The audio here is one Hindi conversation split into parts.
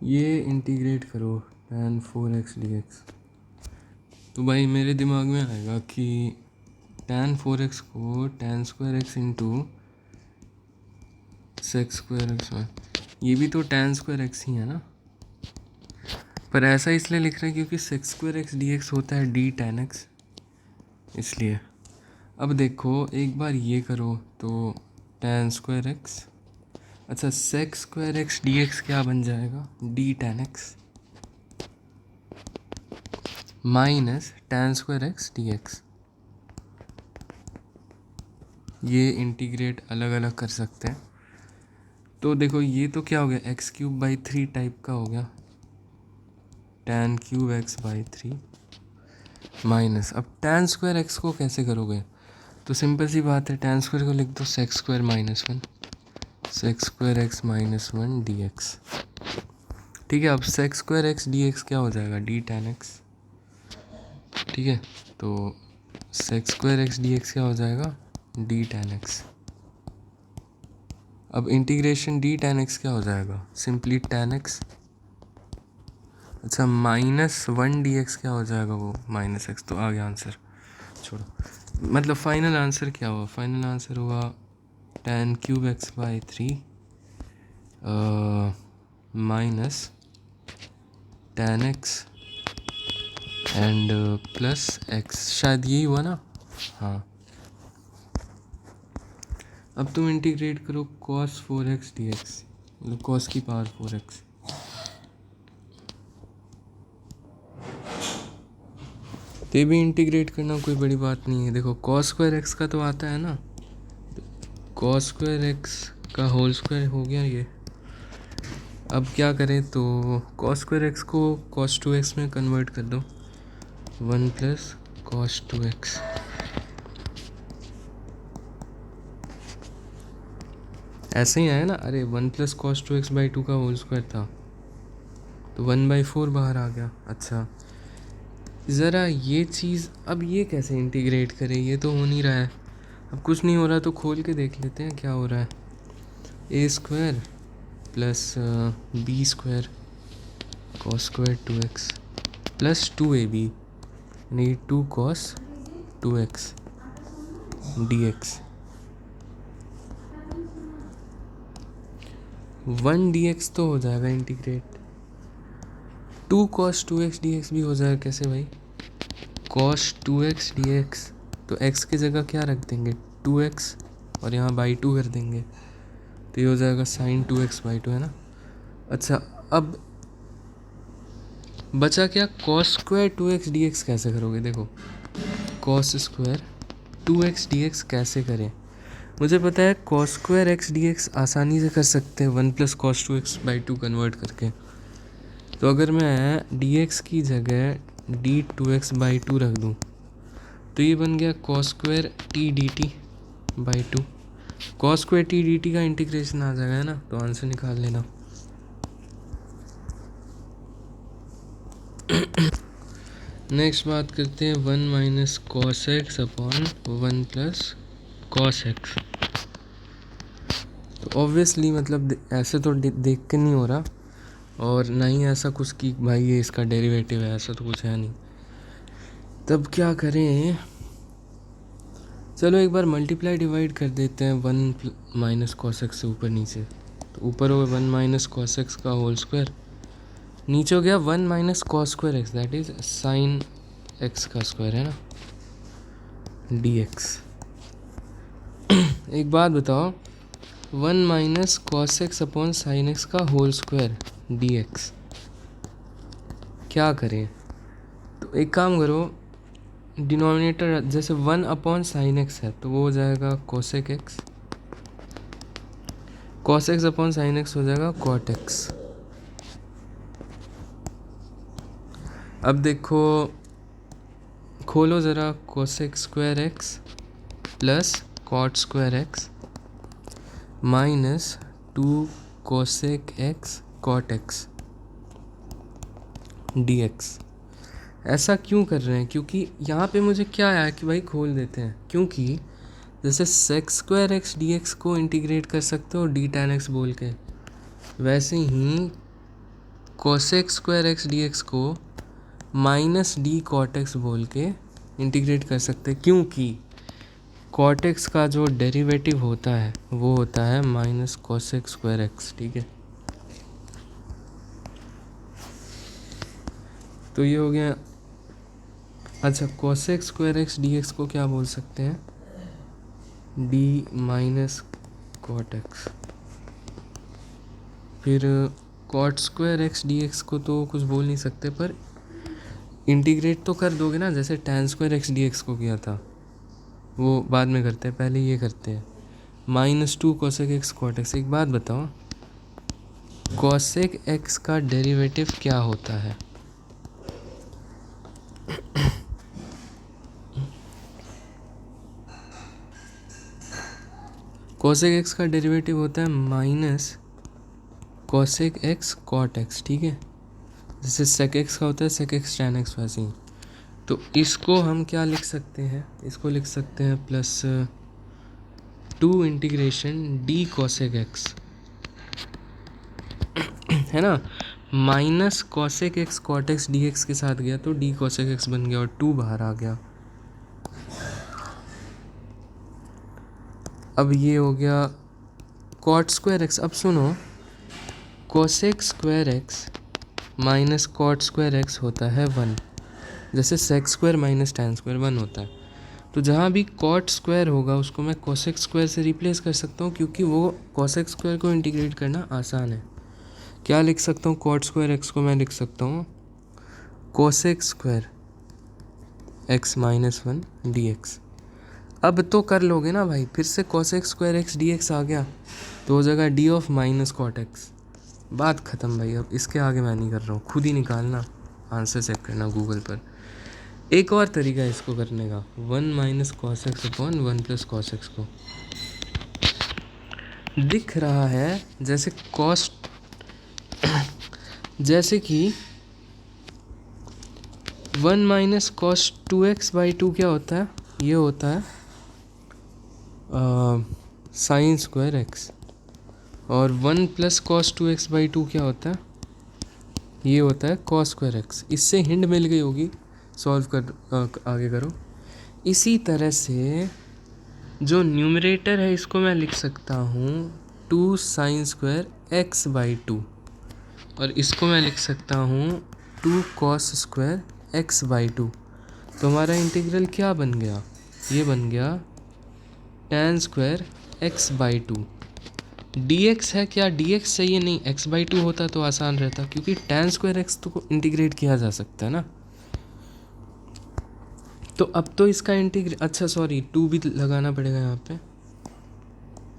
ये इंटीग्रेट करो tan 4x dx। तो भाई मेरे दिमाग में आएगा कि tan 4x को tan square x into sex square x में, ये भी तो tan स्क्वायर एक्स ही है ना, पर ऐसा इसलिए लिख रहे हैं क्योंकि sex square x d x होता है d tan x, इसलिए। अब देखो एक बार ये करो तो tan स्क्वायर एक्स, अच्छा sex square x d x क्या बन जाएगा, d tan x minus tan square x d x. ये इंटीग्रेट अलग अलग कर सकते हैं। तो देखो ये तो क्या हो गया, एक्स क्यूब बाई 3 टाइप का हो गया, tan cube x by 3 minus, अब tan स्क्वायर एक्स को कैसे करोगे, तो सिंपल सी बात है, tan स्क्वायर को लिख दो sex square minus 1, sex square x minus 1 d x. ठीक है, अब sex square x d x क्या हो जाएगा, डी tan एक्स। ठीक है, तो sex square x d x क्या हो जाएगा, डी tan एक्स। अब इंटीग्रेशन डी tan एक्स क्या हो जाएगा, सिंपली tan एक्स, अच्छा माइनस 1 डी एक्स क्या हो जाएगा, वो माइनस एक्स। तो आ गया आंसर, छोड़ो, मतलब फाइनल आंसर क्या हुआ, फाइनल आंसर हुआ tan cube x by 3 minus tan x and plus x, शायद यही हुआ ना। हाँ, अब तुम इंटीग्रेट करो cos 4x dx, मतलब cos की पावर 4x। तो ये भी इंटीग्रेट करना कोई बड़ी बात नहीं है। देखो cos स्क्वायर एक्स का तो आता है ना, cos स्क्वायर एक्स का होल स्क्वायर हो गया ये। अब क्या करें, तो cos स्क्वायर एक्स को cos 2x में कन्वर्ट कर दो, 1 प्लस cos 2x। ऐसे ही आया ना, अरे 1 प्लस cos 2x बाई 2 का होल स्क्वायर था, तो 1/4 बाहर आ गया। अच्छा ज़रा ये चीज़, अब ये कैसे इंटीग्रेट करें, ये तो हो नहीं रहा है। अब कुछ नहीं हो रहा तो खोल के देख लेते हैं क्या हो रहा है। A square plus b square cos square 2x plus 2ab यानी 2 cos 2x dx, 1 dx तो हो जाएगा इंटीग्रेट, 2 cos 2x dx भी हो जाएगा। कैसे भाई, cos 2x dx, तो x की जगह क्या रख देंगे 2x और यहाँ बाई 2 कर देंगे, तो ये हो जाएगा sin 2x बाई 2 है ना। अच्छा अब बचा क्या, cos स्क्वायर 2x dx कैसे करोगे, देखो cos स्क्वायर 2x dx कैसे करें, मुझे पता है cos स्क्वायर x dx आसानी से कर सकते हैं 1 plus cos 2x by 2 convert करके। तो अगर मैं dx की जगह d2x बाई 2 रख दूँ तो ये बन गया cos square t dt by 2, cos square t dt का इंटीग्रेशन आ जाएगा है ना, तो आंसर निकाल लेना। नेक्स्ट बात करते हैं 1 minus cos x upon 1 plus cos x. तो ऑब्वियसली मतलब ऐसे तो देख के नहीं हो रहा, और ना ही ऐसा कुछ कि भाई ये इसका डेरिवेटिव है, ऐसा तो कुछ है नहीं। तब क्या करें, चलो एक बार मल्टीप्लाई डिवाइड कर देते हैं 1 माइनस कॉस एक्स से ऊपर नीचे, तो ऊपर हो गया 1 माइनस कॉस एक्स का होल स्क्वायर, नीचे हो गया 1 minus cos square x that is sine x का स्क्वायर है ना, डी एक्स। एक बात बताओ, 1 minus cos x upon sine x का होल स्क्वायर डी एक्स क्या करें, तो एक काम करो, डिनोमिनेटर जैसे 1 अपॉन साइन एक्स है तो वो हो जाएगा cosec x, cos x upon sine x हो जाएगा कॉट एक्स। अब देखो खोलो ज़रा, cosec square x plus cot square x minus 2 cosec x cot x d x. ऐसा क्यों कर रहे हैं, क्योंकि यहाँ पे मुझे क्या आया कि भाई खोल देते हैं, क्योंकि जैसे sec square x d x को इंटीग्रेट कर सकते हो डी tan एक्स बोल के, वैसे ही cosec square x d x को माइनस डी कॉट एक्स बोल के इंटीग्रेट कर सकते हैं, क्योंकि कॉट एक्स का जो डेरिवेटिव होता है वो होता है माइनस कोसेक स्क्वायर एक्स। ठीक है, तो ये हो गया। अच्छा, cosec square x d x को क्या बोल सकते हैं? D minus cot x. फिर cot square x d x को तो कुछ बोल नहीं सकते, पर इंटीग्रेट तो कर दोगे ना, जैसे tan square x d x को किया था। वो बाद में करते हैं, पहले ये करते हैं। -2 कोसेक एक्स कॉट एक्स। एक बात बताओ, कोसेक एक्स का डेरिवेटिव क्या होता है? कोसेक एक्स का डेरिवेटिव होता है minus cosec x cot x. ठीक है, जैसे सेक एक्स का होता है सेक एक्स टैन एक्स, वैसे ही। तो इसको हम क्या लिख सकते हैं? इसको लिख सकते हैं +2 इंटीग्रेशन डी कोसेक एक्स, है ना। Minus cosec x cot x d x के साथ गया तो डी कोसेक एक्स बन गया और 2 बाहर आ गया। अब ये हो गया कॉट स्क्वायर एक्स। अब सुनो, cosec square x minus cot square x होता है 1, जैसे sec square minus tan square 1 होता है। तो जहाँ भी कॉट स्क्वायर होगा उसको मैं कोसेक स्क्वायर से रिप्लेस कर सकता हूँ, क्योंकि वो कोसेक स्क्वायर को इंटीग्रेट करना आसान है। क्या लिख सकता हूँ? कॉट स्क्वायर एक्स को मैं लिख सकता हूँ cosec square x -1 d x. अब तो कर लोगे ना भाई, फिर से cosec square x d x आ गया तो हो जाएगा d of minus cot x. बात ख़त्म भाई, अब इसके आगे मैं नहीं कर रहा हूँ, खुद ही निकालना, आंसर चेक करना गूगल पर। एक और तरीका है इसको करने का, 1 minus cos x upon 1 plus cos x को दिख रहा है जैसे कॉस्ट, जैसे कि 1 माइनस कॉस 2x/2 क्या होता है? ये होता है साइन स्क्वायर एक्स, और 1 प्लस कॉस 2x/2 क्या होता है? ये होता है कॉस स्क्वायर एक्स। इससे हिंट मिल गई होगी, सॉल्व कर आगे करो। इसी तरह से जो न्यूमरेटर है इसको मैं लिख सकता हूँ 2 साइन स्क्वायर x/2, और इसको मैं लिख सकता हूँ 2 कॉस स्क्वायर x/2। तो हमारा इंटीग्रल क्या बन गया? ये बन गया tan स्क्वायर x/2। dx है क्या? dx चाहिए नहीं, x/2 होता तो आसान रहता, क्योंकि tan स्क्वायर x तो इंटीग्रेट किया जा सकता है ना। तो अब तो इसका अच्छा सॉरी 2 भी लगाना पड़ेगा यहाँ पे।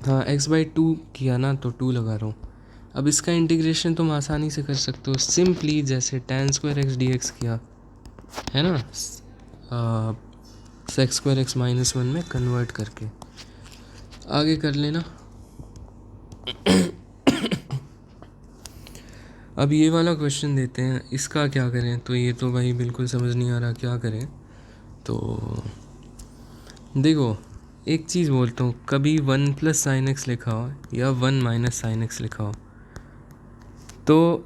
हाँ, x/2 किया ना तो 2 लगा रहा हूँ। अब इसका इंटीग्रेशन तुम आसानी से कर सकते हो सिंपली, जैसे tan स्क्वायर x dx किया है ना, सेक स्क्वायर x -1 में कन्वर्ट करके। आगे कर लेना। अब ये वाला क्वेश्चन देते हैं, इसका क्या करें? तो ये तो भाई बिल्कुल समझ नहीं आ रहा क्या करें। तो देखो, एक चीज़ बोलता हूँ, कभी 1 प्लस साइन एक्स लिखा हो या 1 माइनस साइन एक्स लिखा हो तो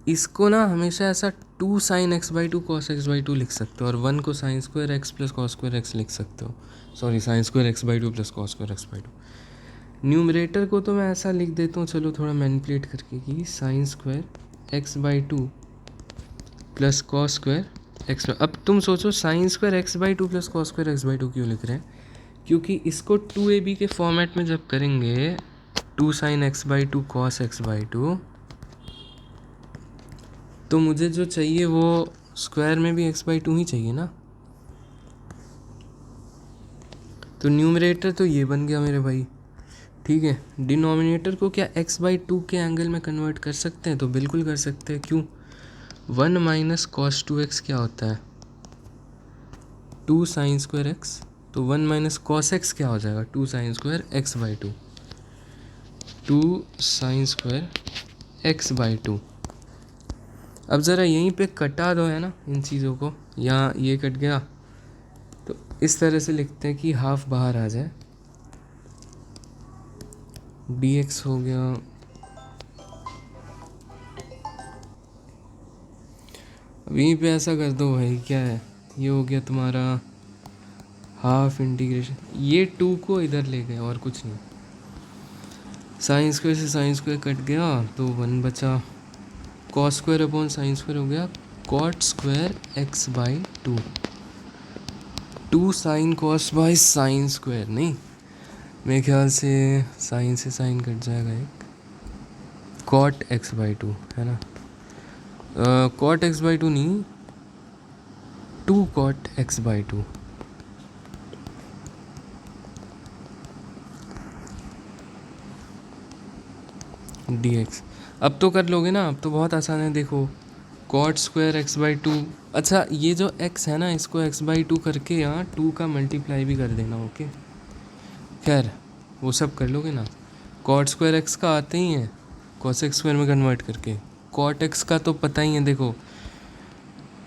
इसको ना हमेशा ऐसा 2 साइन x/2 कॉस x/2 लिख सकते हो, और 1 को sine square x plus cos square x लिख सकते हो। Sorry, sine square x/2 plus cos square x/2। Numerator को तो मैं ऐसा लिख देता हूँ, चलो थोड़ा मैनिपुलेट करके, कि sine square x/2 plus cos square x. अब तुम सोचो sine square x/2 plus cos square x/2 क्यों लिख रहे हैं? क्योंकि इसको 2ab के फॉर्मेट में जब करेंगे 2 साइन x/2 कॉस x/2, तो मुझे जो चाहिए वो स्क्वायर में भी x/2 ही चाहिए ना। तो न्यूमरेटर तो ये बन गया मेरे भाई, ठीक है। डिनोमिनेटर को क्या x/2 के एंगल में कन्वर्ट कर सकते हैं? तो बिल्कुल कर सकते हैं, क्यों? 1 माइनस कॉस 2x क्या होता है? 2 साइन स्क्वायर एक्स। तो 1 माइनस कॉस एक्स क्या हो जाएगा? 2 sine square x/2, 2 sine square x/2। अब ज़रा यहीं पे कटा दो, है ना, इन चीज़ों को। यहाँ ये कट गया तो इस तरह से लिखते हैं कि हाफ बाहर आ जाए, dx हो गया वहीं पे ऐसा कर दो भाई, क्या है ये हो गया तुम्हारा हाफ इंटीग्रेशन, ये 2 को इधर ले गए और कुछ नहीं। साइन स्क्वायर से साइन स्क्वायर कट गया तो 1 बचा, cos square upon sine square हो गया cot square x by 2, 2 sine cos by sine square, नहीं मेरे ख्याल से साइन कट जाएगा एक, कॉट एक्स बाई 2 है ना, कॉट एक्स बाई 2 नहीं, 2 cot x by 2। D x अब तो कर लोगे ना, अब तो बहुत आसान है। देखो कॉट स्क्वायर एक्स बाई 2, अच्छा ये जो x है ना इसको x बाई 2 करके यहाँ 2 का मल्टीप्लाई भी कर देना, ओके। खैर वो सब कर लोगे ना, कॉट स्क्वायर एक्स का आते ही है कॉसेक स्क्वायर में कन्वर्ट करके, कॉट एक्स का तो पता ही है। देखो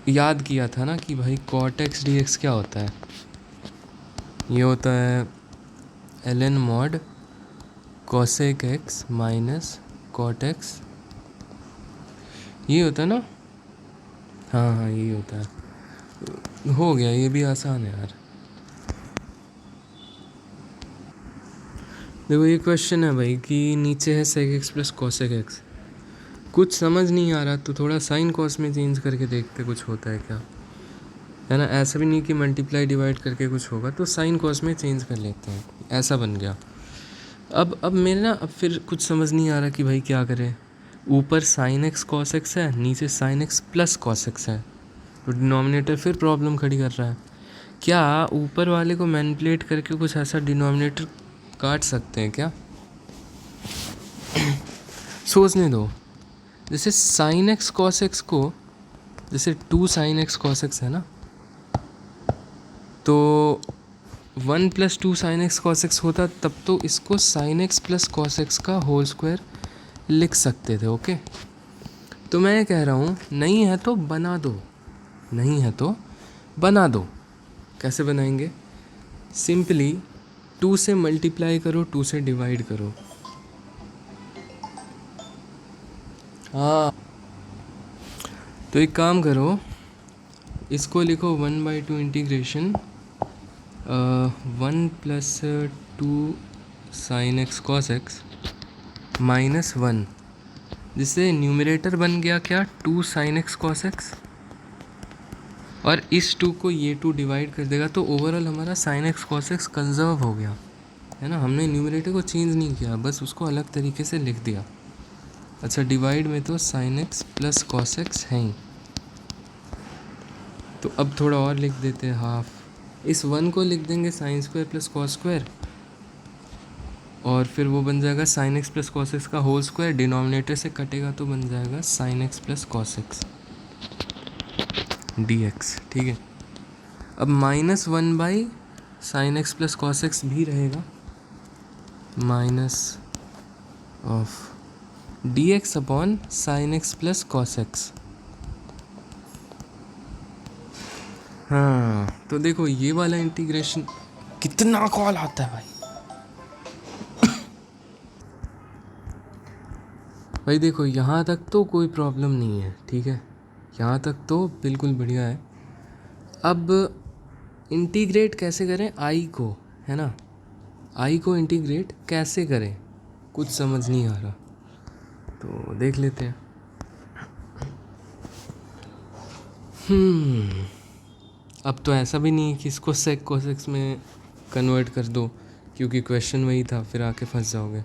याद किया था ना कि भाई कॉट एक्स डी एक्स क्या होता है, ये होता है ln mod cosec x minus cot x, ये होता है ना, हाँ हाँ यही होता है। हो गया, ये भी आसान है यार। देखो ये क्वेश्चन है भाई कि नीचे है sec x plus cosec x, कुछ समझ नहीं आ रहा तो थोड़ा साइन कॉस में चेंज करके देखते कुछ होता है क्या, है ना। ऐसा भी नहीं कि मल्टीप्लाई डिवाइड करके कुछ होगा, तो साइन कॉस में चेंज कर लेते हैं, ऐसा बन गया। अब मेरे ना अब फिर कुछ समझ नहीं आ रहा कि भाई क्या करें, ऊपर साइन एक्स कॉस एक्स है, नीचे sign x plus cos x है, तो डिनोमिनेटर फिर प्रॉब्लम खड़ी कर रहा है। क्या ऊपर वाले को मैनिपुलेट करके कुछ ऐसा डिनोमिनेटर काट सकते हैं क्या? सोचने दो, जैसे साइन एक्स कॉस एक्स को, जैसे 2 साइन एक्स कॉस एक्स है ना, तो 1 plus 2 sign x cos x होता, तब तो इसको sign x plus cos x का होल स्क्वायर लिख सकते थे, ओके। तो मैं कह रहा हूँ नहीं है तो बना दो, नहीं है तो बना दो। कैसे बनाएंगे? सिंपली 2 से मल्टीप्लाई करो, 2 से डिवाइड करो। हाँ तो एक काम करो, इसको लिखो 1/2 integration 1 plus 2 sign x cos x minus 1, जिससे न्यूमरेटर बन गया क्या 2 साइन एक्स कॉस एक्स, और इस 2 को ये 2 डिवाइड कर देगा, तो ओवरऑल हमारा sign x cos x conserve हो गया, है ना। हमने न्यूमरेटर को चेंज नहीं किया, बस उसको अलग तरीके से लिख दिया। अच्छा डिवाइड में तो sine x plus cos x है ही, तो अब थोड़ा और लिख देते हैं हाफ, इस 1 को लिख देंगे sign square plus cos square, और फिर वो बन जाएगा sign x plus cos x का होल स्क्वायर, डिनोमिनेटर से कटेगा तो बन जाएगा sign x plus cos x d x, ठीक है। अब -1 sign x plus cos x भी रहेगा, minus of D x upon sine x plus cos x. हाँ तो देखो ये वाला इंटीग्रेशन कितना कॉल आता है भाई। भाई देखो यहाँ तक तो कोई प्रॉब्लम नहीं है, ठीक है, यहाँ तक तो बिल्कुल बढ़िया है। अब इंटीग्रेट कैसे करें आई को, है ना, आई को इंटीग्रेट कैसे करें कुछ समझ नहीं आ रहा, तो देख लेते हैं। अब तो ऐसा भी नहीं है कि इसको सेक कोसेक्स में कन्वर्ट कर दो, क्योंकि क्वेश्चन वही था, फिर आके फंस जाओगे।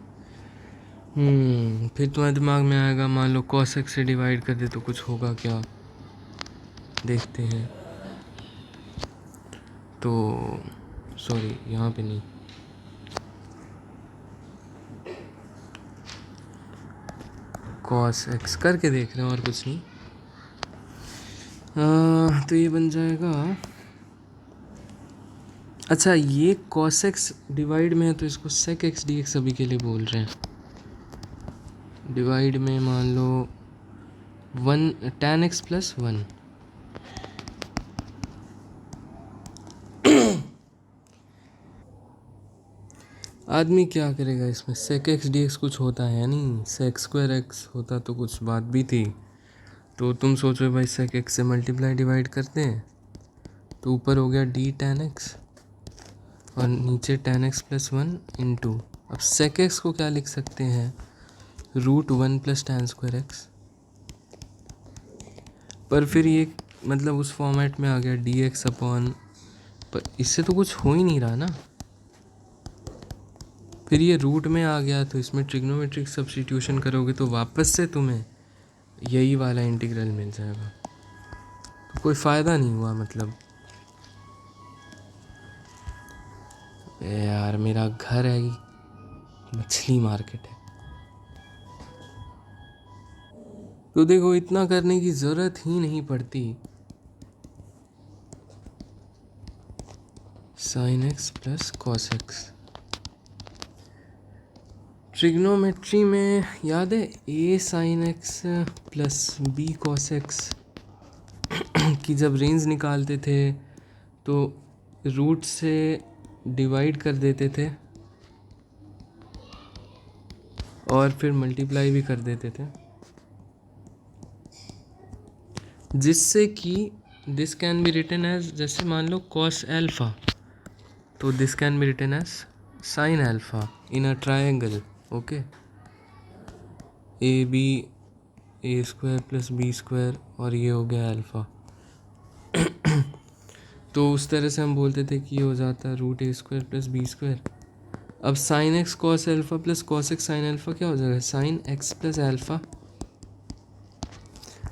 फिर तुम्हारे दिमाग में आएगा मान लो कॉसेक्स से डिवाइड कर दे तो कुछ होगा क्या, देखते हैं। तो सॉरी यहाँ पे नहीं, कॉस एक्स करके देख रहे हैं और कुछ नहीं। तो ये बन जाएगा, अच्छा ये कॉस एक्स डिवाइड में है तो इसको सेक एक्स डी एक्स अभी के लिए बोल रहे हैं। डिवाइड में मान लो 1 tan x प्लस 1, आदमी क्या करेगा इसमें, सेक एक्स डी एक्स कुछ होता है नहीं, सेक स्क्वायर एक्स होता तो कुछ बात भी थी, तो तुम सोचो भाई सेक एक्स से मल्टीप्लाई डिवाइड करते हैं तो ऊपर हो गया डी टेन एक्स और नीचे tan x plus one into, अब सेक एक्स को क्या लिख सकते हैं, root one plus tan square x. पर फिर ये मतलब उस फॉर्मेट में आ गया डी एक्स अपॉन, पर इससे तो कुछ हो ही नहीं रहा ना। फिर ये रूट में आ गया तो इसमें ट्रिग्नोमेट्रिक सब्स्टिट्यूशन करोगे तो वापस से तुम्हें यही वाला इंटीग्रल मिल जाएगा, तो कोई फ़ायदा नहीं हुआ मतलब। यार मेरा घर है मछली मार्केट है। तो देखो इतना करने की ज़रूरत ही नहीं पड़ती। Sine x plus cos x, trigonometry में याद है a sine x plus b cos x की जब रेंज निकालते थे तो रूट से डिवाइड कर देते थे और फिर मल्टीप्लाई भी कर देते थे, जिससे कि this can be written as, जैसे मान लो कॉस एल्फा, तो this can be written as sine alpha in a triangle. Okay, a b a square plus b square और ये हो गया अल्फ़ा। तो उस तरह से हम बोलते थे कि ये हो जाता है रूट ए स्क्वायर प्लस बी स्क्वायर। अब sign x cos alpha plus cos x sign alpha क्या हो जाएगा, साइन एक्स प्लस एल्फ़ा,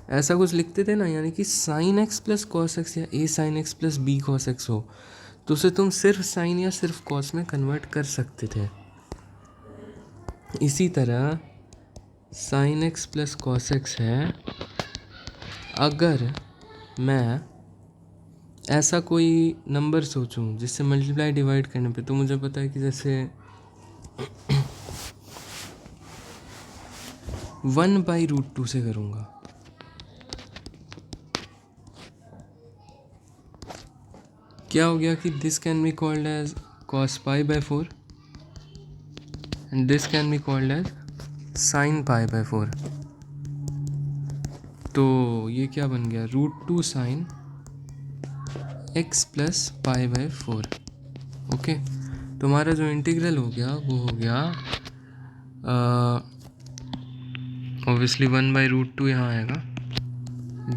ऐसा कुछ लिखते थे ना। यानी कि sine x plus cos x या a sine x plus b cos x हो तो उसे तुम सिर्फ साइन या सिर्फ कॉस में कन्वर्ट कर सकते थे। इसी तरह sign x plus cos x है, अगर मैं ऐसा कोई नंबर सोचूं जिससे मल्टीप्लाई डिवाइड करने पे, तो मुझे पता है कि जैसे 1/√2 से करूँगा, क्या हो गया कि this can be called as cos π/4 and this can be called as sin π/4। तो ये क्या बन गया, √2 sin x प्लस π/4। ओके, तो हमारा जो इंटीग्रल हो गया वो हो गया ऑब्वियसली 1/√2 यहाँ आएगा,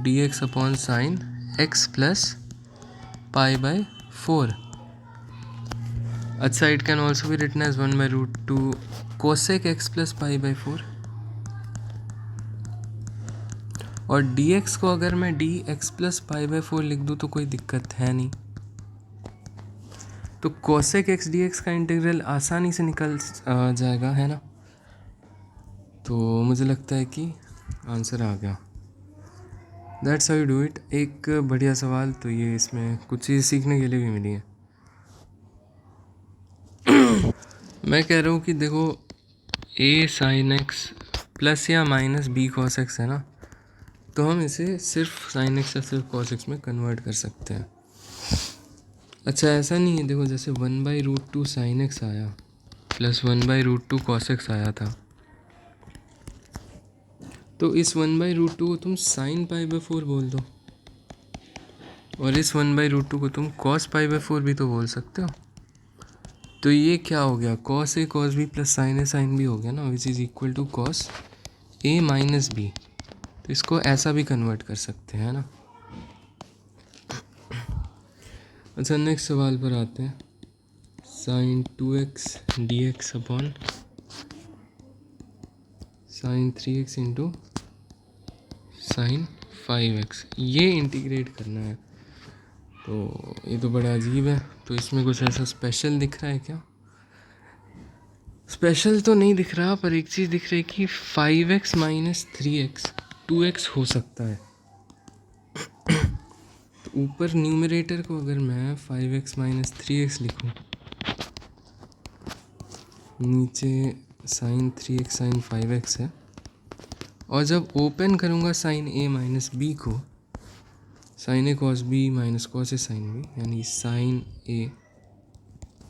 dx upon sine x plus π/4। अच्छा, it can also be written as 1/√2 cosec x plus π/4। और dx को अगर मैं dx प्लस π/4 लिख दूँ तो कोई दिक्कत है नहीं, तो कोसेक x dx का इंटीग्रल आसानी से निकल जाएगा, है ना। तो मुझे लगता है कि आंसर आ गया। That's how you do it. एक बढ़िया सवाल, तो ये इसमें कुछ चीज़ सीखने के लिए भी मिली है। मैं कह रहा हूँ कि देखो a साइन एक्स प्लस या माइनस b कॉस एक्स है ना, तो हम इसे सिर्फ साइन एक्स या सिर्फ कॉस एक्स में कन्वर्ट कर सकते हैं। अच्छा, ऐसा नहीं है, देखो जैसे 1/√2 साइन एक्स आया प्लस 1/√2 कॉस एक्स आया था, तो इस 1/√2 को तुम साइन π/4 बोल दो और इस 1/√2 को तुम कॉस π/4 भी तो बोल सकते हो। तो ये क्या हो गया, cos a cos b plus sine a sine b हो गया ना, which is equal to cos a minus b. तो इसको ऐसा भी कन्वर्ट कर सकते हैं ना। अच्छा, नेक्स्ट सवाल पर आते हैं। Sine 2x dx upon sine 3x into sine 5x, ये इंटीग्रेट करना है। तो ये तो बड़ा अजीब है, तो इसमें कुछ ऐसा स्पेशल दिख रहा है क्या? स्पेशल तो नहीं दिख रहा, पर एक चीज़ दिख रही है कि 5x माइनस 3x 2x हो सकता है। तो ऊपर न्यूमरेटर को अगर मैं 5x माइनस 3x लिखूँ, नीचे साइन 3x साइन 5x है, और जब ओपन करूँगा साइन a माइनस b को, sine a cos b minus cos a sine b, यानी sine a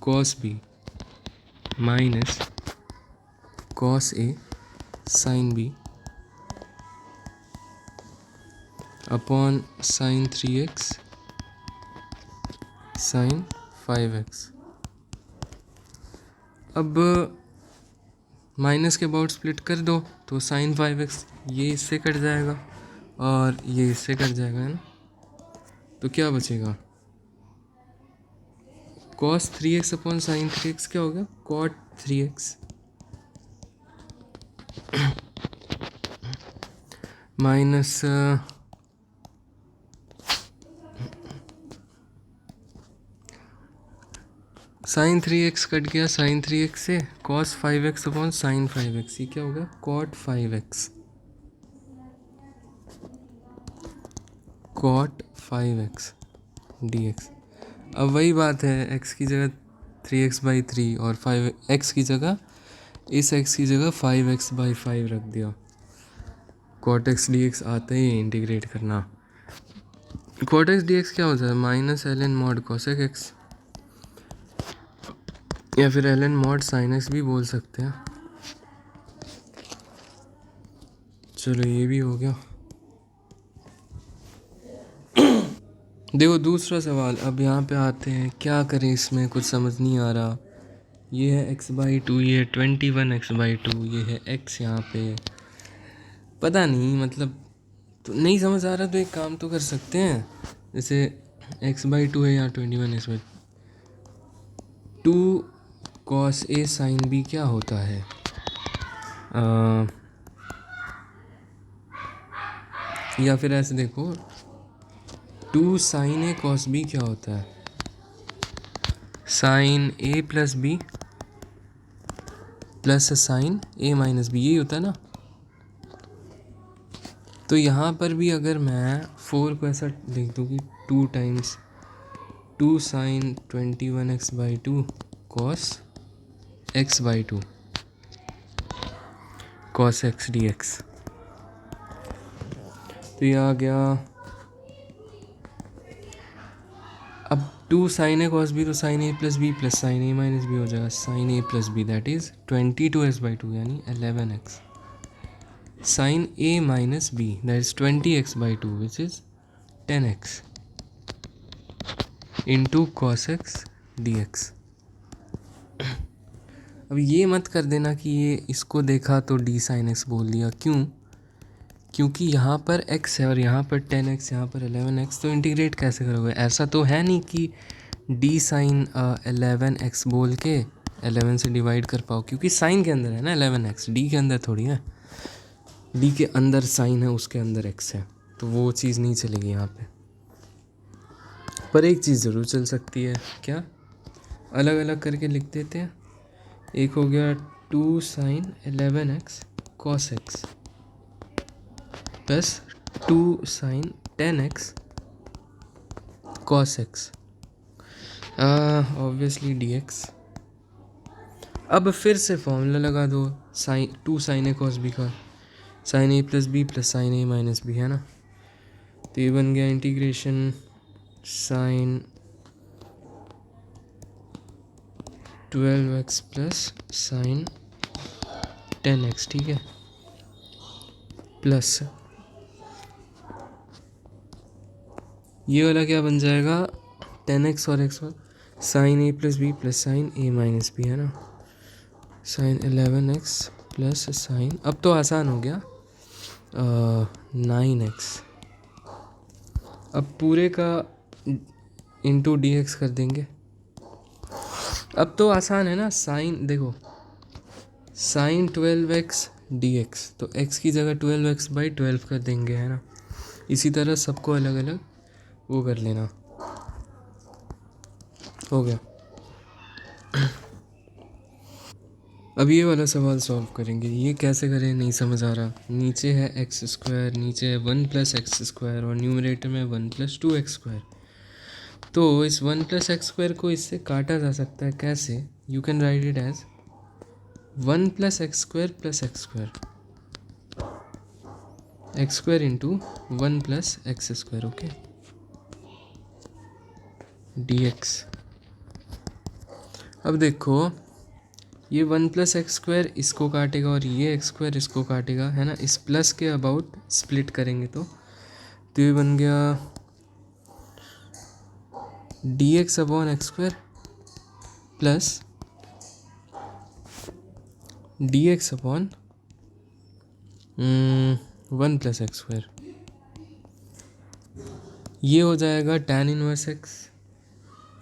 cos b minus cos a sine b, upon sine 3x sine 5x। अब माइनस के अबाउट स्प्लिट कर दो तो साइन 5x ये इससे कट जाएगा और ये इससे कट जाएगा, है ना। तो क्या बचेगा, cos 3x upon sine 3x क्या होगा, cot 3x minus sine 3x cut गया साइन 3x से, cos 5x upon sine 5x, ये क्या होगा, cot 5x, cot 5x dx। अब वही बात है, x की जगह 3x/3 और 5x की जगह, इस x की जगह 5x/5 रख दिया। cot x dx आता ही इंटीग्रेट करना। cot x dx क्या होता है, minus ln mod cosec x, या फिर ln mod sin x भी बोल सकते हैं। चलो ये भी हो गया। देखो दूसरा सवाल, अब यहाँ पे आते हैं, क्या करें इसमें कुछ समझ नहीं आ रहा। ये है x/2, ये है 21x/2, ये है x यहाँ पे, पता नहीं मतलब तो नहीं समझ आ रहा। तो एक काम तो कर सकते हैं, जैसे x/2 है यहाँ 21x/2, 2 cos a sin b क्या होता है, या फिर ऐसे देखो 2 sin a cos b क्या होता है, sin a plus b plus sin a minus b, यही होता है ना। तो यहाँ पर भी अगर मैं 4 को ऐसा लिख दूँ कि 2 times 2 sin 21x/2 cos x/2 cos x dx, तो ये आ गया। अब 2 sin a cos b तो sin a plus b plus sin a minus b हो जाएगा, sin a plus b that is 22x/2 यानी 11x, sin a minus b that is 20x/2 which is 10x into cos x dx। अब ये मत कर देना कि ये इसको देखा तो d sin x बोल दिया, क्यों, क्योंकि यहाँ पर x है और यहाँ पर 10x, यहाँ पर 11x, तो इंटीग्रेट कैसे करोगे। ऐसा तो है नहीं कि d sin 11x बोल के 11 से डिवाइड कर पाओ, क्योंकि साइन के अंदर है ना 11x, d के अंदर थोड़ी है, d के अंदर साइन है उसके अंदर x है, तो वो चीज़ नहीं चलेगी यहाँ पे। पर एक चीज़ ज़रूर चल सकती है, क्या, अलग अलग करके लिख देते हैं। एक हो गया 2 sin 11x cos x plus 2 sin 10x cos x obviously dx। अब फिर से फॉर्मूला लगा दो, sine 2 sin a cos b का, sin a plus b plus sin a minus b, है ना। तो ये बन गया integration sin 12x plus sin 10x, ठीक है, प्लस ये वाला क्या बन जाएगा 10x और x one, sin a plus b plus sin a minus b, है ना, sin 11x प्लस sin, अब तो आसान हो गया 9x, अब पूरे का इंटू dx कर देंगे। अब तो आसान है ना, साइन देखो साइन 12x dx, तो x की जगह 12x/12 कर देंगे, है ना। इसी तरह सबको अलग अलग वो कर लेना, हो गया। अब ये वाला सवाल सॉल्व करेंगे, ये कैसे करें नहीं समझ आ रहा। नीचे है x², नीचे है 1 + x² और न्यूमरेटर में 1 + 2x²। तो इस 1 + x² को इससे काटा जा सकता है, कैसे, you can write it as 1 + x² + x², x² into 1 + x², okay, dx। अब देखो ये 1 + x² इसको काटेगा और ये x² इसको काटेगा, है ना। इस प्लस के अबाउट स्प्लिट करेंगे तो ये बन गया D x upon x square plus D x upon 1 + x²। ये हो जाएगा tan इनवर्स x,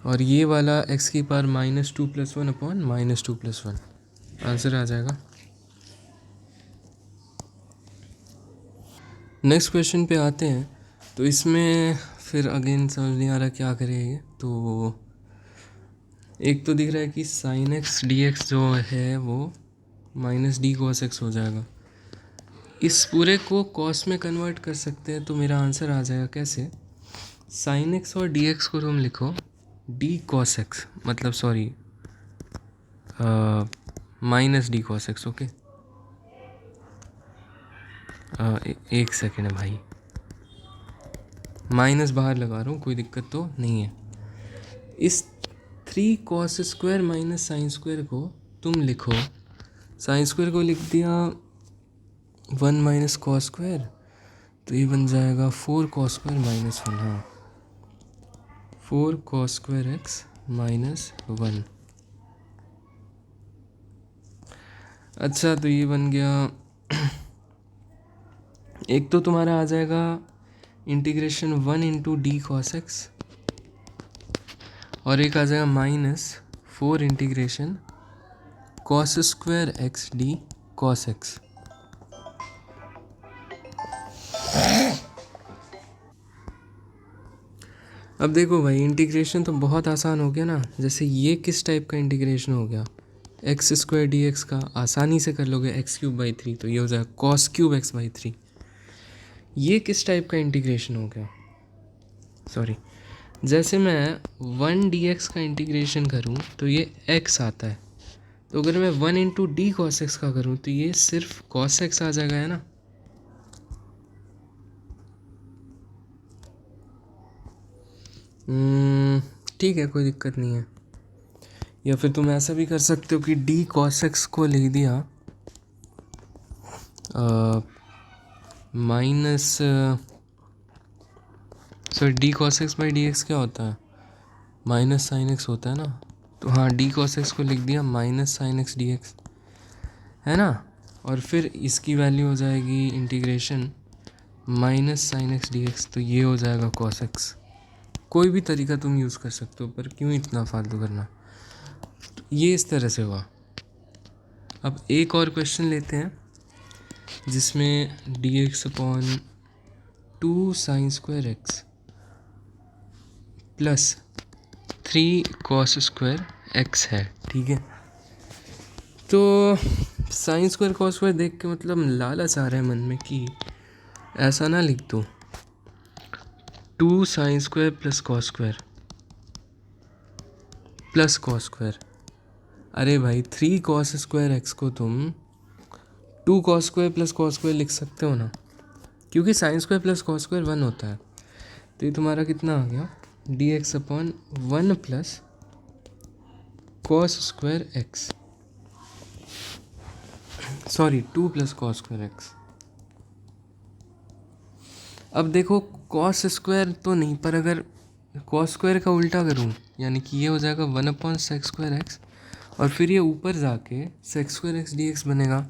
और ये वाला x की पावर -2 + 1 अपॉन -2 + 1 आंसर आ जाएगा। नेक्स्ट क्वेश्चन पे आते हैं। तो इसमें फिर अगेन समझ नहीं आ रहा क्या करें ये। तो एक तो दिख रहा है कि sin x dx जो है वो -d cos x हो जाएगा। इस पूरे को cos में कन्वर्ट कर सकते हैं, तो मेरा आंसर आ जाएगा कैसे। sin x और dx को तुम लिखो d cos x, मतलब sorry -d cos x। Okay, एक सेकेंड है भाई, माइनस बाहर लगा रहा हूँ, कोई दिक्कत तो नहीं है। इस 3 cos² - sin² को तुम लिखो, sin² को लिख दिया 1 - cos², तो ये बन जाएगा 4 cos² - 1। हाँ, 4 cos² x - 1। अच्छा, तो ये बन गया एक तो तुम्हारा आ जाएगा इंटीग्रेशन 1 × d cos x, और एक आ जाएगा -4 integration cos² x d cos x। अब देखो भाई, इंटीग्रेशन तो बहुत आसान हो गया ना। जैसे ये किस टाइप का इंटीग्रेशन हो गया, x² dx का आसानी से कर लोगे x³/3, तो ये हो जाएगा cos³ x/3। ये किस टाइप का इंटीग्रेशन हो गया, सॉरी, जैसे मैं 1 dx का इंटीग्रेशन करूँ तो ये x आता है, तो अगर मैं 1 × d cos x का करूँ तो ये सिर्फ cos x आ जाएगा, है ना। ठीक है, कोई दिक्कत नहीं है। या फिर तुम ऐसा भी कर सकते हो कि d cos x को लिख दिया d cos x/dx क्या होता है, -sin x होता है ना। तो हाँ, d cos x को लिख दिया -sin x dx, है ना। और फिर इसकी वैल्यू हो जाएगी इंटीग्रेशन -sin x dx, तो ये हो जाएगा cos x। कोई भी तरीका तुम यूज़ कर सकते हो, पर क्यों इतना फालतू करना। तो ये इस तरह से हुआ। अब एक और क्वेश्चन लेते हैं जिसमें dx/2 sin² x + 3 cos² x है, ठीक है। तो sin² cos² देख के मतलब लालच आ रहा है मन में कि ऐसा ना लिख दो 2 sin² + cos² + cos²। अरे भाई, 3 cos² x को तुम 2 cos² + cos² लिख सकते हो ना, क्योंकि sin² + cos² 1 होता है। तो ये तुम्हारा कितना आ गया, dx/1 + cos² x, sorry 2 + cos² x। अब देखो cos² तो नहीं, पर अगर cos² का उल्टा करूँ, यानी कि ये हो जाएगा 1/sec² x, और फिर ये ऊपर जाके sec² x dx बनेगा,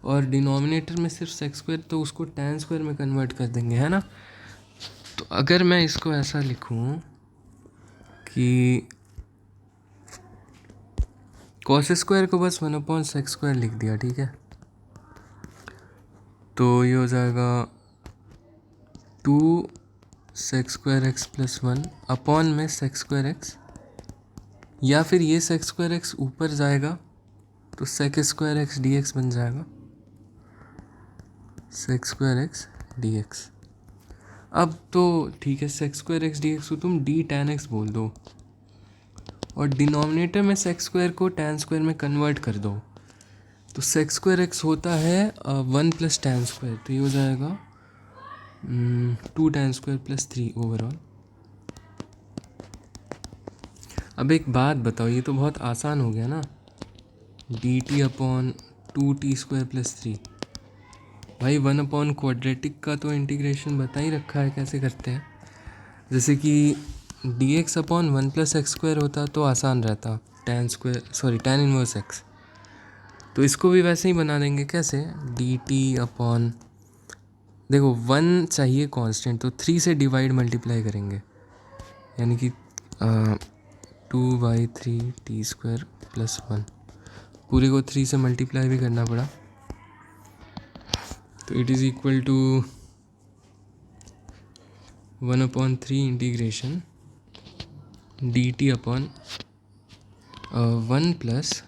और डिनोमिनेटर में सिर्फ sec², तो उसको tan² में कन्वर्ट कर देंगे, है ना। तो अगर मैं इसको ऐसा लिखूँ कि cos² को बस 1/sec² लिख दिया, ठीक है। तो ये हो जाएगा 2 sec² x + 1 अपॉन में sec² x, या फिर ये sec² x ऊपर जाएगा तो sec² x dx बन जाएगा, sec² x dx। अब तो ठीक है, sec² x dx को तुम d tan x बोल दो, और डिनोमिनेटर में sec² को tan² में कन्वर्ट कर दो, तो sec² x होता है 1 + tan², तो ये हो जाएगा 2 tan² + 3 ओवरऑल। अब एक बात बताओ, ये तो बहुत आसान हो गया ना, dt/2t² + 3। भाई 1/क्वाड्रेटिक का तो इंटीग्रेशन बता ही रखा है कैसे करते हैं। जैसे कि dx/1 + x² होता तो आसान रहता, tan इनवर्स x। तो इसको भी वैसे ही बना देंगे, कैसे, dt/, देखो 1 चाहिए कांस्टेंट, तो 3 से डिवाइड मल्टीप्लाई करेंगे, यानी कि 2/3t² + 1। पूरे को 3 से मल्टीप्लाई भी करना पड़ा, तो it is equal to 1/3 integration dt/1 +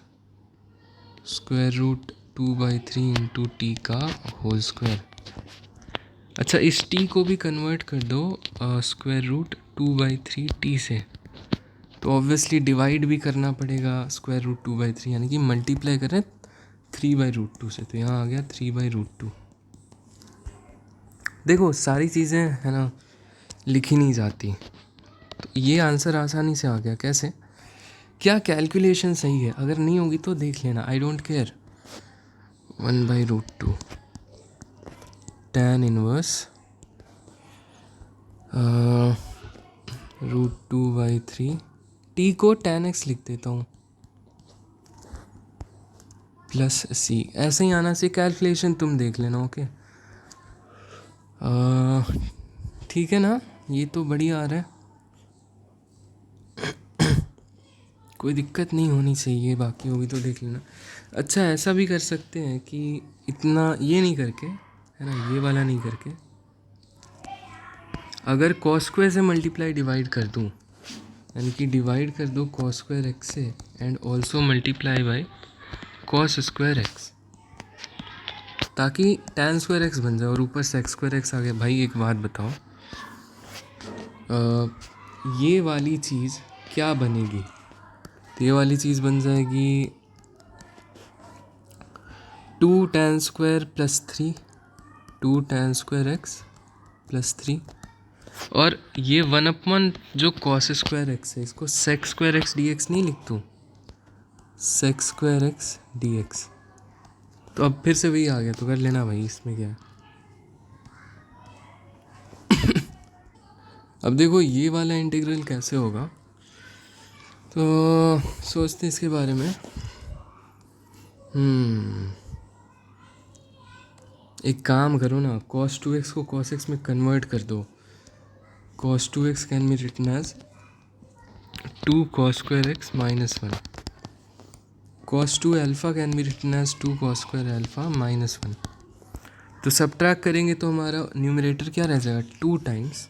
√2/3 × t का होल स्क्वायर। अच्छा, इस t को भी कन्वर्ट कर दो √2/3 t से, तो ऑब्वियसली डिवाइड भी करना पड़ेगा √2/3, यानी कि मल्टीप्लाई करें 3/√2 से, तो यहाँ आ गया 3/√2। देखो सारी चीज़ें है ना लिखी नहीं जाती, तो ये आंसर आसानी से आ गया। कैसे, क्या कैलकुलेशन सही है, अगर नहीं होगी तो देख लेना, I don't care. 1/√2 tan inverse √2/3, t को tan x लिख देता हूँ प्लस c, ऐसे ही आना से कैलकुलेशन तुम देख लेना। ओके, ठीक है ना, ये तो बढ़िया आ रहा है, कोई दिक्कत नहीं होनी चाहिए, बाकी होगी तो देख लेना। अच्छा, ऐसा भी कर सकते हैं कि इतना ये नहीं करके, है ना, ये वाला नहीं करके, अगर cos² से मल्टीप्लाई डिवाइड कर दूँ, यानी कि डिवाइड कर दो cos² x से and also multiply by cos² x, ताकि tan² x बन जाए और ऊपर से x² x आ गया। भाई एक बात बताओ, ये वाली चीज़ क्या बनेगी, तो ये वाली चीज़ बन जाएगी 2 tan² + 3, 2 tan² x + 3, और ये 1/, जो cos² x है, इसको sec² x dx नहीं लिख दूँ, sec² x dx, तो अब फिर से वही आ गया, तो कर लेना भाई, इसमें क्या है। अब देखो ये वाला इंटीग्रल कैसे होगा, तो सोचते हैं इसके बारे में। एक काम करो ना, cos 2x को cos x में कन्वर्ट कर दो, cos 2x can be written as 2 cos² x - 1, cos 2 alpha can be written as 2 cos² alpha - 1। तो सब्ट्रैक्ट करेंगे तो हमारा न्यूमरेटर क्या रह जाएगा, 2 times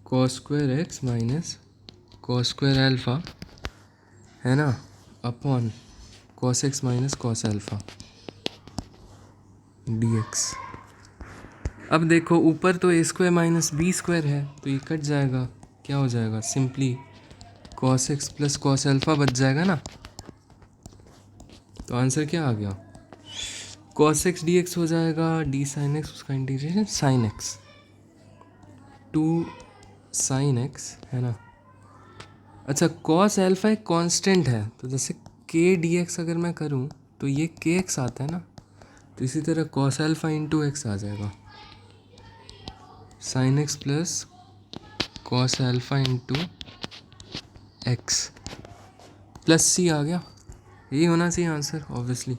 cos² x minus cos² alpha, है ना, upon cos x minus cos alpha dx। अब देखो ऊपर तो a² - b² है, तो ये कट जाएगा, क्या हो जाएगा, simply cos x + cos alpha बच जाएगा ना। तो आंसर क्या आ गया, cos x dx हो जाएगा d sin x, उसका integration sin x, 2 sin x, है ना। अच्छा, cos अल्फ़ा एक कांस्टेंट है, तो जैसे k dx अगर मैं करूँ तो ये kx आता है ना, तो इसी तरह cos अल्फ़ा × x आ जाएगा, sin x + cos alpha × x plus c आ गया, यही होना चाहिए आंसर ऑब्वियसली।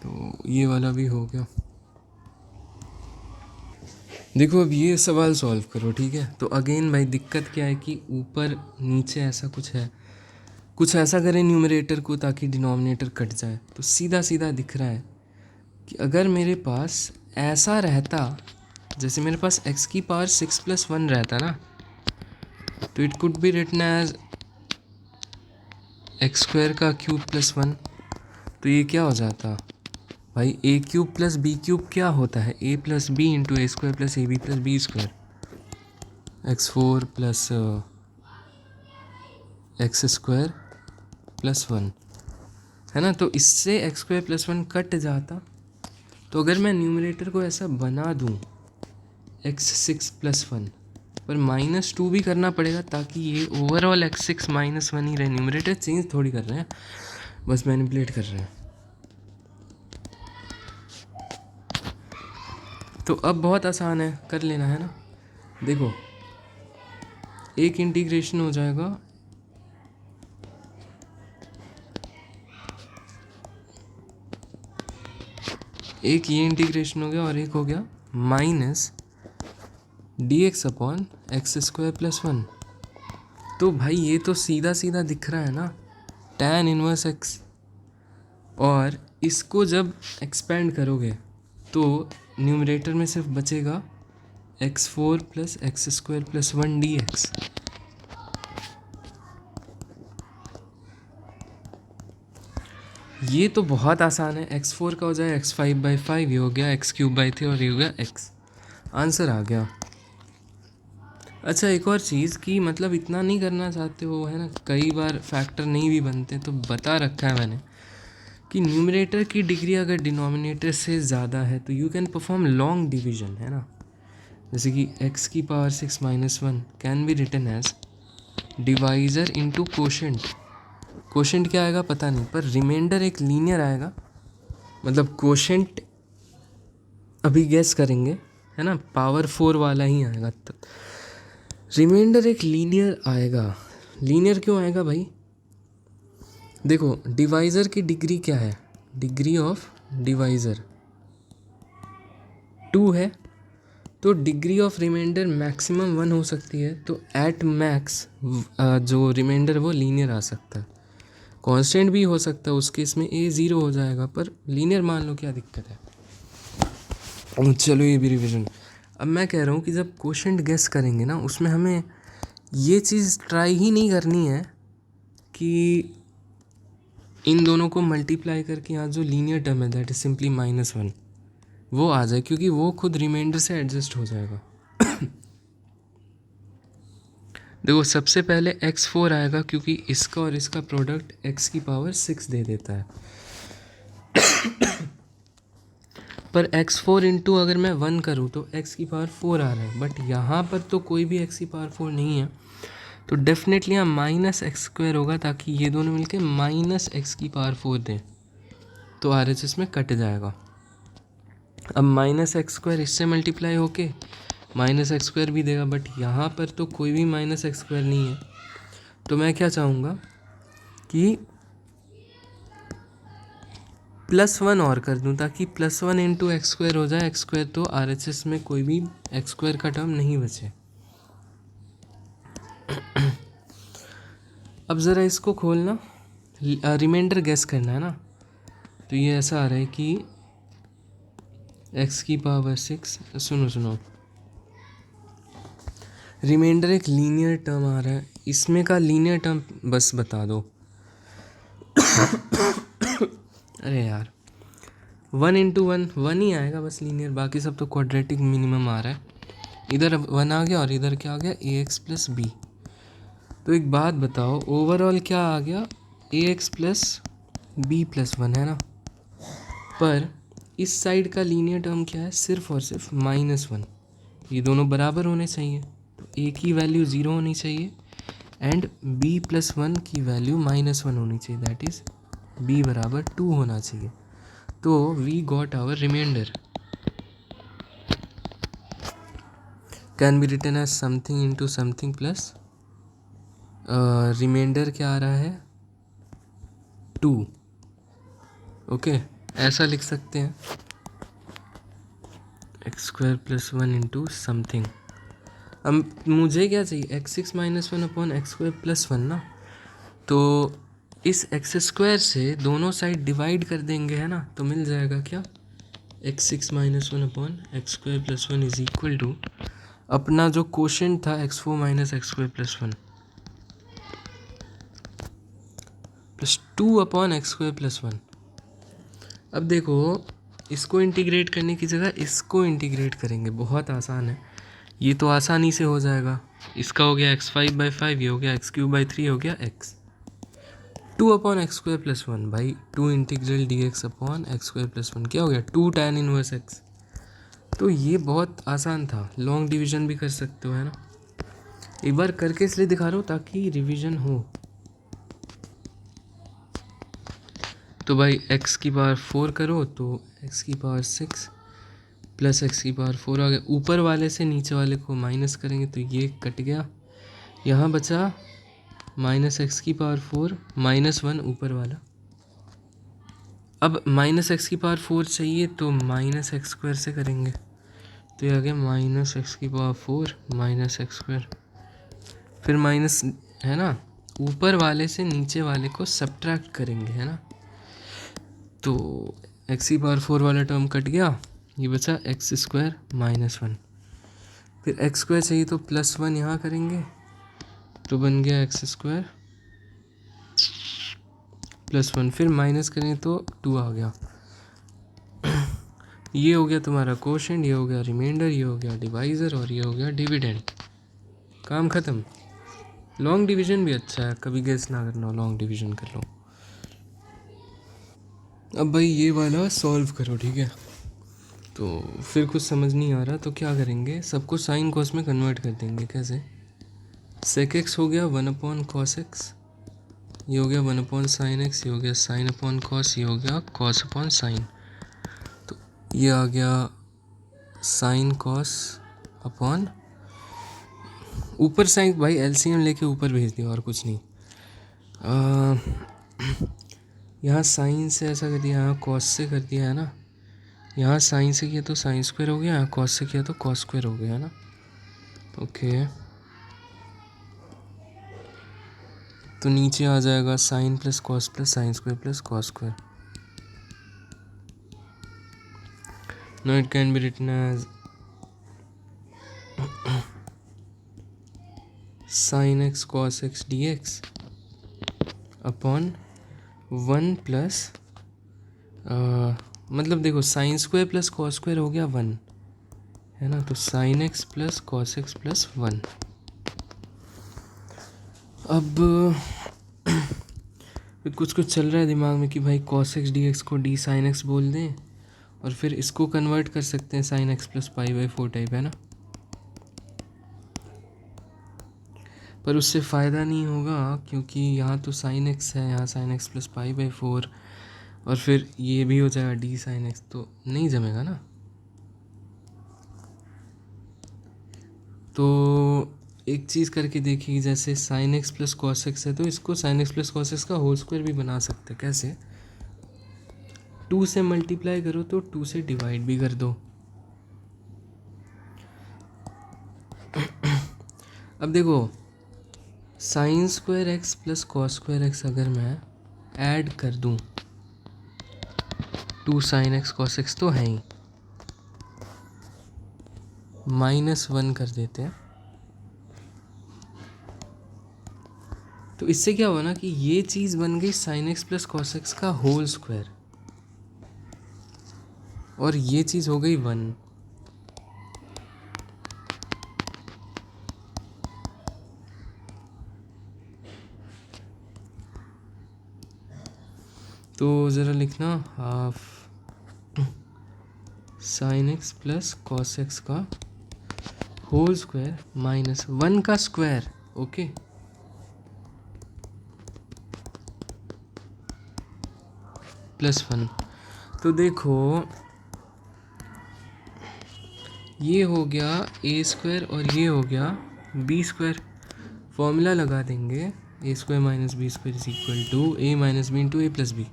तो ये वाला भी हो गया। देखो अब ये सवाल सॉल्व करो, ठीक है। तो अगेन भाई दिक्कत क्या है कि ऊपर नीचे ऐसा कुछ है, कुछ ऐसा करें न्यूमरेटर को ताकि डिनोमिनेटर कट जाए। तो सीधा सीधा दिख रहा है कि अगर मेरे पास ऐसा रहता, जैसे मेरे पास x की पावर 6 + 1 रहता ना, तो it could be written as x² का क्यूब + 1। तो ये क्या हो जाता भाई, a³ + b³ क्या होता है, a + b × a² + ab + b², x4 + x² + 1, है ना। तो इससे x² + 1 कट जाता। तो अगर मैं न्यूमरेटर को ऐसा बना दूं x6 + 1, पर -2 भी करना पड़ेगा ताकि ये ओवरऑल x6 - 1 ही रहे, न्यूमरेटर चेंज थोड़ी कर रहे हैं, बस मैनिपुलेट कर रहे हैं। तो अब बहुत आसान है, कर लेना है ना। देखो एक इंटीग्रेशन हो जाएगा एक ये इंटीग्रेशन हो गया और एक हो गया minus dx upon x square plus 1। तो भाई ये तो सीधा सीधा दिख रहा है ना, tan इनवर्स x। और इसको जब एक्सपेंड करोगे तो न्यूमरेटर में सिर्फ बचेगा x4 plus x square plus 1 dx। ये तो बहुत आसान है, x4 का हो जाए x5/5, ये हो गया x³/3 और ये हो गया x। आंसर आ गया। अच्छा एक और चीज़ कि मतलब इतना नहीं करना चाहते हो है ना, कई बार फैक्टर नहीं भी बनते, तो बता रखा है मैंने कि न्यूमरेटर की डिग्री अगर डिनोमिनेटर से ज़्यादा है तो you can perform long division, है ना। जैसे कि x⁻⁶ - 1 can be written as divisor into quotient. Quotient क्या आएगा पता नहीं, पर रिमाइंडर एक लीनियर आएगा, मतलब कोशेंट अभी गेस करेंगे है ना, पावर 4 वाला ही आएगा। रिमाइंडर एक लीनियर आएगा। लीनियर क्यों आएगा भाई, देखो डिवाइज़र की डिग्री क्या है, डिग्री ऑफ डिवाइज़र 2 है, तो डिग्री ऑफ रिमाइंडर मैक्सिमम 1 हो सकती है। तो एट मैक्स जो रिमाइंडर वो लीनियर आ सकता है। कांस्टेंट भी हो सकता है, उस केस में a 0 हो जाएगा, पर लीनियर मान लो, क्या दिक्कत है। चलो ये भी रिवीजन। अब मैं कह रहा हूँ कि जब कोशेंट गेस करेंगे ना, उसमें हमें ये चीज़ ट्राई ही नहीं करनी है कि इन दोनों को मल्टीप्लाई करके यहाँ जो लीनियर टर्म है दैट इज सिंपली -1 वो आ जाए, क्योंकि वो खुद रिमाइंडर से एडजस्ट हो जाएगा। देखो सबसे पहले x4 आएगा, क्योंकि इसका और इसका प्रोडक्ट x⁻⁶ दे देता है। पर x4 इंटू अगर मैं 1 करूँ तो x⁻4 आ रहा है, बट यहाँ पर तो कोई भी x⁻4 नहीं है, तो डेफिनेटली यहाँ -x² होगा, ताकि ये दोनों मिलके -x⁻4 दें, तो RHS में कट जाएगा। अब -x² इससे मल्टीप्लाई होके -x² भी देगा, बट यहाँ पर तो कोई भी -x² नहीं है, तो मैं क्या चाहूँगा कि +1 और कर दूँ, ताकि +1 इंटू x² हो जाए, x² तो RHS में कोई भी x² का टर्म नहीं बचे। अब ज़रा इसको खोलना, रिमाइंडर गेस करना है ना, तो ये ऐसा आ रहा है कि x⁻⁶, सुनो रिमाइंडर एक लीनियर टर्म आ रहा है, इसमें का लीनियर टर्म बस बता दो। अरे यार 1 इंटू 1 ही आएगा बस लीनियर, बाकी सब तो क्वाड्रेटिक मिनिमम आ रहा है। इधर 1 आ गया और इधर क्या आ गया ax प्लस b। तो एक बात बताओ, ओवरऑल क्या आ गया ax प्लस b प्लस 1, है ना। पर इस साइड का लीनियर टर्म क्या है, सिर्फ और सिर्फ -1। ये दोनों बराबर होने चाहिए, तो a की वैल्यू 0 होनी चाहिए एंड b प्लस 1 की वैल्यू -1 होनी चाहिए, दैट इज़ b बराबर 2 होना चाहिए। तो we got our remainder can be written as something into something plus remainder क्या आ रहा है 2। ओके ऐसा लिख सकते हैं x² प्लस 1 इंटू समथिंग। अब मुझे क्या चाहिए x6 - 1 अपॉन x² प्लस 1 ना, तो इस x² से दोनों साइड डिवाइड कर देंगे, है ना, तो मिल जाएगा क्या x6 - 1 upon x² plus 1 is equal to अपना जो कोशेंट था x4 - x² plus 1 plus 2 upon x² plus 1। अब देखो इसको इंटीग्रेट करने की जगह इसको इंटीग्रेट करेंगे, बहुत आसान है, ये तो आसानी से हो जाएगा। इसका हो गया x5/5, ये हो गया x³/3, हो गया x 2 अपॉन x² प्लस 1। भाई 2 integral dx upon x² plus 1 क्या हो गया 2 tan इनवर्स x। तो ये बहुत आसान था, लॉन्ग डिवीजन भी कर सकते हो, है ना। एक बार करके इसलिए दिखा रहा हूँ ताकि रिवीजन हो। तो भाई x⁻4 करो तो x⁻6 प्लस एक्स की पावर 4 आ गया। ऊपर वाले से नीचे वाले को माइनस करेंगे तो ये कट गया, यहाँ बचा माइनस एक्स की पावर 4 माइनस 1 ऊपर वाला। अब माइनस एक्स की पावर 4 चाहिए तो माइनस एक्स स्क्वायर से करेंगे, तो ये आ गया माइनस एक्स की पावर 4 माइनस एक्स स्क्वायर। फिर माइनस है ना, ऊपर वाले से नीचे वाले को सब्ट्रैक्ट करेंगे, है ना। तो एक्स की पावर 4 वाला टर्म कट गया, ये बचा एक्स स्क्वायर माइनस 1। फिर एक्स स्क्वायर चाहिए तो प्लस 1 यहाँ करेंगे, तो बन गया एक्स स्क्वायर प्लस 1। फिर माइनस करें तो 2 आ गया। ये हो गया तुम्हारा कोशेंट, ये हो गया रिमाइंडर, ये हो गया डिवाइज़र और ये हो गया डिविडेंड। काम ख़त्म। लॉन्ग डिवीजन भी अच्छा है, कभी गेस ना करना, लॉन्ग डिवीजन कर लो। अब भाई ये वाला सॉल्व करो, ठीक है। तो फिर कुछ समझ नहीं आ रहा तो क्या करेंगे, सबको साइन कॉस में कन्वर्ट कर देंगे। कैसे, सेक एक्स हो गया 1 कॉस एक्स, ये हो गया 1 साइन एक्स, ये हो गया साइन अपॉन कॉस, ये हो गया कॉस अपॉन साइन। तो ये आ गया साइन कॉस अपॉन, ऊपर साइन भाई एलसीएम लेके ऊपर भेज दिया और कुछ नहीं। यहाँ साइन से ऐसा कर दिया, यहाँ कॉस से कर दिया, है ना। यहाँ साइन से किया तो साइन स्क्वायर हो गया, यहाँ कॉस से किया तो कॉस स्क्वायर हो गया, है ना। ओके, तो नीचे आ जाएगा sine plus cos plus sine square plus cos square. No it can be written as sine x cos x d x upon 1 plus, मतलब देखो sine square plus cos square हो गया 1, है ना। तो sine x plus cos x plus 1। अब कुछ कुछ चल रहा है दिमाग में कि भाई कॉस एक्स डी एक्स को डी साइन एक्स बोल दें और फिर इसको कन्वर्ट कर सकते हैं sign x plus pi by 4 type, है ना। पर उससे फ़ायदा नहीं होगा क्योंकि यहाँ तो साइन एक्स है, यहाँ sign x plus pi by 4 और फिर ये भी हो जाएगा डी साइन एक्स, तो नहीं जमेगा ना। तो एक चीज़ करके देखिए, जैसे sign x plus cos x है तो इसको sign x plus cos x का होल स्क्वायर भी बना सकते हैं। कैसे, 2 से मल्टीप्लाई करो तो 2 से डिवाइड भी कर दो। अब देखो sine square x plus cos square x अगर मैं ऐड कर दूं, 2 साइन एक्स कॉस एक्स तो है ही, -1 कर देते हैं। तो इससे क्या हुआ ना कि ये चीज़ बन गई sign x plus cos x का होल स्क्वायर और ये चीज़ हो गई 1। तो ज़रा लिखना, half sine x plus cos x का होल स्क्वायर -1 का स्क्वायर, ओके। प्लस 1। तो देखो ये हो गया ए स्क्वायर और ये हो गया बी स्क्वायर। फॉर्मूला लगा देंगे, a square minus b square is equal to a minus b into a plus b.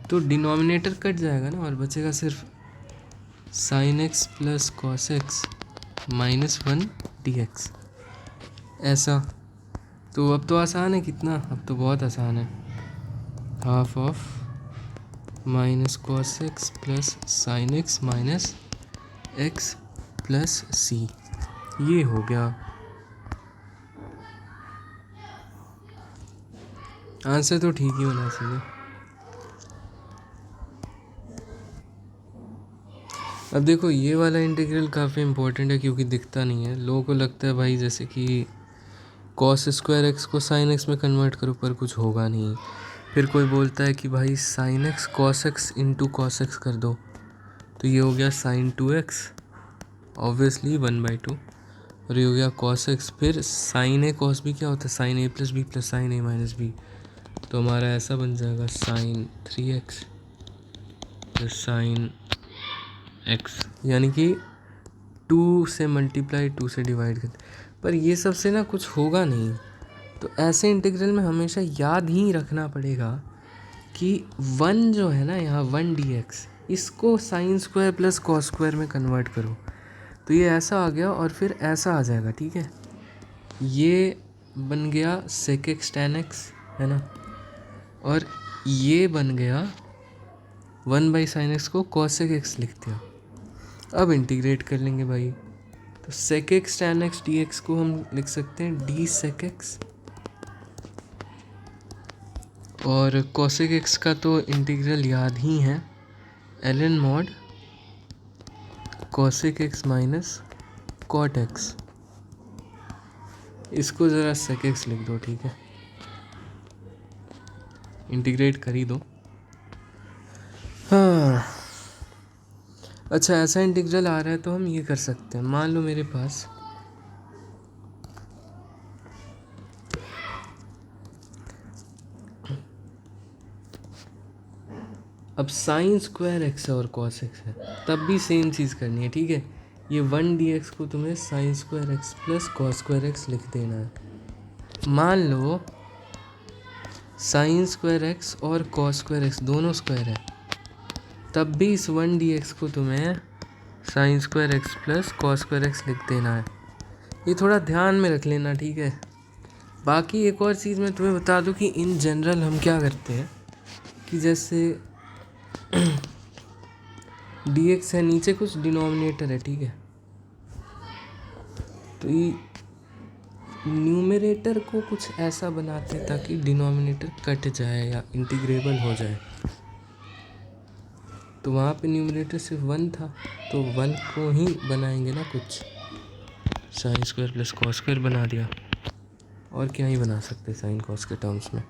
तो डिनोमिनेटर कट जाएगा ना और बचेगा सिर्फ sine x plus cos x -1 d x, ऐसा। तो अब तो आसान है कितना, अब तो बहुत आसान है। Half of minus cos x plus sine x minus x plus c, ये हो गया आंसर। तो ठीक ही होना चाहिए। अब देखो ये वाला इंटीग्रल काफ़ी इंपॉर्टेंट है क्योंकि दिखता नहीं है, लोगों को लगता है भाई जैसे कि कॉस स्क्वायर एक्स को साइन एक्स में कन्वर्ट करो, पर कुछ होगा नहीं। फिर कोई बोलता है कि भाई sign x cos x into cos x कर दो, तो ये हो गया साइन 2x ऑब्वियसली 1/2, और ये हो गया कॉस एक्स। फिर साइन ए कॉस बी क्या होता है, साइन ए प्लस बी प्लस साइन ए माइनस बी। तो हमारा ऐसा बन जाएगा sign 3x plus sine x, यानी कि 2 से मल्टीप्लाई 2 से डिवाइड करते, पर ये सब से ना कुछ होगा नहीं। तो ऐसे इंटीग्रल में हमेशा याद ही रखना पड़ेगा कि 1 जो है ना यहाँ 1 dx, इसको sign square plus cos square में कन्वर्ट करो तो ये ऐसा आ गया और फिर ऐसा आ जाएगा, ठीक है। ये बन गया sec x tan x, है ना, और ये बन गया 1/sin x को cosec x लिख दिया। अब इंटीग्रेट कर लेंगे भाई, तो sec x tan x dx को हम लिख सकते हैं d sec x, और cosec x का तो इंटीग्रल याद ही है, ln mod cosec x minus cot x। इसको ज़रा sec x लिख दो, ठीक है, इंटीग्रेट कर ही दो। हाँ, अच्छा ऐसा इंटीग्रल आ रहा है तो हम ये कर सकते हैं, मान लो मेरे पास अब साइन स्क्वायर एक्स और कॉस एक्स है, तब भी सेम चीज़ करनी है, ठीक है। ये 1 dx को तुम्हें sine square x plus cos square x लिख देना है। मान लो साइन स्क्वायर एक्स और कॉस स्क्वायर एक्स दोनों स्क्वायर है, तब भी इस 1 dx को तुम्हें sine square x plus cos square x लिख देना है। ये थोड़ा ध्यान में रख लेना, ठीक है। बाकी एक और चीज़ मैं तुम्हें बता दूं कि इन जनरल हम क्या करते हैं कि जैसे dx है, नीचे कुछ डिनोमिनेटर है, ठीक है, तो ये न्यूमरेटर को कुछ ऐसा बनाते हैं ताकि डिनोमिनेटर कट जाए या इंटीग्रेबल हो जाए। तो वहाँ पे न्यूमरेटर सिर्फ 1 था, तो 1 को ही बनाएंगे ना, कुछ sign square plus cos square बना दिया, और क्या ही बना सकते साइन कॉस के टर्म्स में।